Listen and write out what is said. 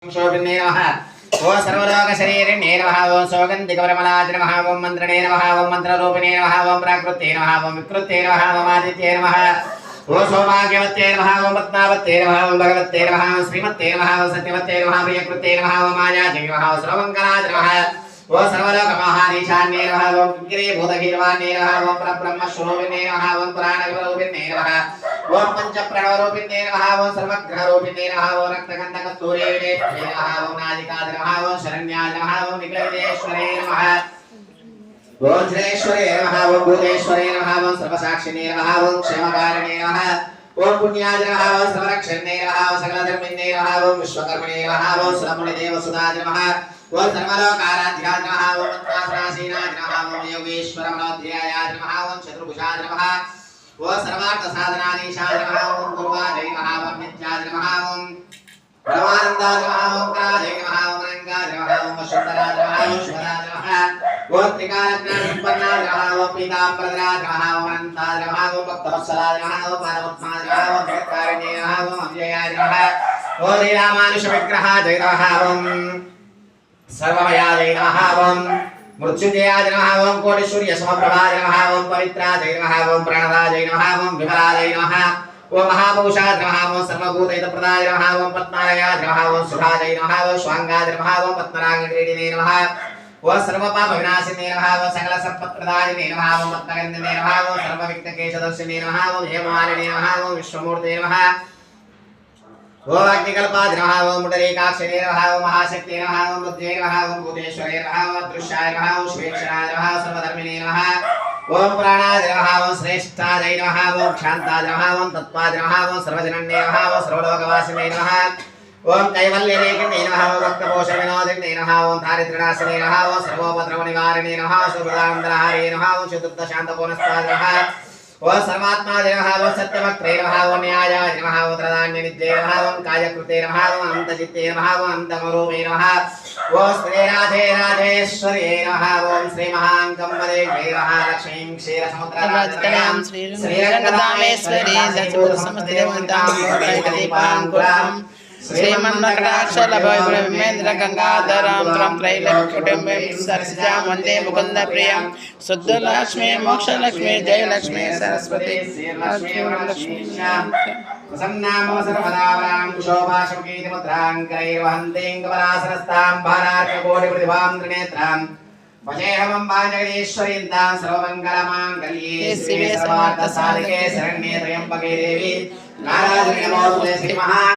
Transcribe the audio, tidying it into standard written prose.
शोभिन्ने नमः ओ सर्वलोक शरीरिणे नमः ओं सौगन्धिकपरमलाज नमः ओं मन्त्रणे नमः ओं मन्त्ररूपिणे नमः ओं प्राकृते नमः ओं विकृते नमः ओं आदित्ये नमः ओं सौभाग्यवत्ये नमः ओं पद्मावत्ये नमः ओं भगवत्ये नमः ओं श्रीमत्ये नमः ओं सत्यवत्ये नमः प्रियकृते नमः ओं मायाजे नमः ओं सर्वमङ्गलाज नमः ओं सर्वलोक महानीशान्ये नमः ओं किङ्किरी भूतगीर्वाण्ये नमः ओं परब्रह्मस्वरूपिणे नमः ओं पुराणरूपिणे नमः ओं पंचप्रणवरूपिणे नमः ओं सर्वग्रहरूपिणे नमः ओं रक्तगन्धकस्तूर्ये नमः ओं नादिकाद नमः ओं शरण्याय नमः ओं विग्रहदेश्वरे नमः ओं श्रेश्वरे नमः ओं भूतेश्वरे नमः ओं सर्वसाक्षिणे नमः ओं क्षेमकारिणे नमः ओं पुण्याय नमः ओं सर्वरक्षणे नमः ओं सकलधर्मिणे नमः ओं विश्वकर्मणे नमः ओं श्रवणदेवसुताय नमः ओं सर्वलोकाराध्याय नमः ओं मन्त्रासनासीनाय नमः ओं योगेश्वरमनोध्यायाय नमः ओं चतुर्भुजाय नमः ओं सर्वार्थ साधनाधीशाय नमः ओं गुरुवाय नमः ओं नित्याय नमः ओं परमानन्दाय नमः ओं कालाय नमः ओं रङ्गाय नमः ओं वसुन्धराय नमः ओं शिवराय नमः ओं त्रिकालज्ञानसम्पन्नाय नमः ओं पीताम्बरधराय नमः ओं अनन्ताय नमः ओं भक्तवत्सलाय नमः ओं पारवत्माय नमः ओं जगत्कारिणे नमः ओं अव्ययाय नमः ओं श्रीरामानुजविग्रहाय नमः ओं सर्वमयाय नमः ओं मृत्युंजयाय नमः ओं कोटिसूर्यसमप्रभाय नमः ओं पवित्राय नमः ओं प्रणदाय नमः ओं विमलाय नमः ओं महापुरुषाय नमः ओं सर्वभूतहितप्रदाय नमः ओं पद्मालयाय नमः ओं सुधाय नमः ओं स्वांगाय नमः ओं पद्मरागक्रीडिने नमः ओं सर्वपापविनाशिने नमः ओं सकलसम्पत्प्रदायिने नमः ओं पद्मगन्धिने नमः ओं सर्वविघ्नकेशदर्शिने नमः ओं हेममालिने नमः ओं विश्वमूर्ते नमः ओं अग्निकल्पाय नमः ओं मुडरेकाक्षिणे नमः ओं महाशक्ते नमः ओं बुद्धे नमः ओं भूतेश्वरे नमः ओं दृश्याय नमः ओं श्वेक्षराय नमः सर्वधर्मिणे नमः ओं पुराणाय नमः ओं श्रेष्ठाय नमः ओं शान्ताय नमः ओं तत्त्वाय नमः ओं सर्वजनन्ये नमः ओं सर्वलोकवासिने नमः ओं कैवल्यरेकिने नमः ओं भक्तपोषविनोदिने नमः ओं दारिद्र्यनाशिने नमः ओं सर्वोपद्रवनिवारिणे नमः ओं सुहृदानन्दहारे नमः ओं चतुर्दशान्तपूर्णस्थाय नमः ओं सर्वात्माय नमः ओं सत्यवक्त्रे नमः ओं न्यायाय नमः ओं प्रदान्यनित्ये नमः ओं कायकृते नमः ओं अनन्तचित्ते नमः ओं अनन्तमरूपे नमः ओं श्रीराधे राधेश्वर्ये नमः ओं श्रीमहाङ्कम्बदेव्यै नमः लक्ष्मीं क्षीरसमुद्रराजतनयां श्रीरङ्गधामेश्वरी सच्चिदानन्दसमस्तदेवतां लोकैकदीपाङ्कुरां श्रीमन्मकटाक्षलभयब्रह्मेन्द्र गंगाधरां त्रं त्रैलोक्यकुटुम्बीं सरसिजां वन्दे मुकुन्दप्रियां शुद्धलक्ष्मी मोक्षलक्ष्मी जयलक्ष्मी सरस्वती प्रसन्नामो सर्वदावरां कुशोभाशुकीतिमुद्रां करैर्वहन्तीं कमलासनस्तां भारार्ककोटिप्रतिभां त्रिनेत्रां वजेहमम्बा जगदीश्वरीं तां सर्वमङ्गलमाङ्गल्ये शिवे सर्वार्थसाधिके शरण्ये त्र्यम्बके देवी नारायणी नमोस्तुते श्रीमहा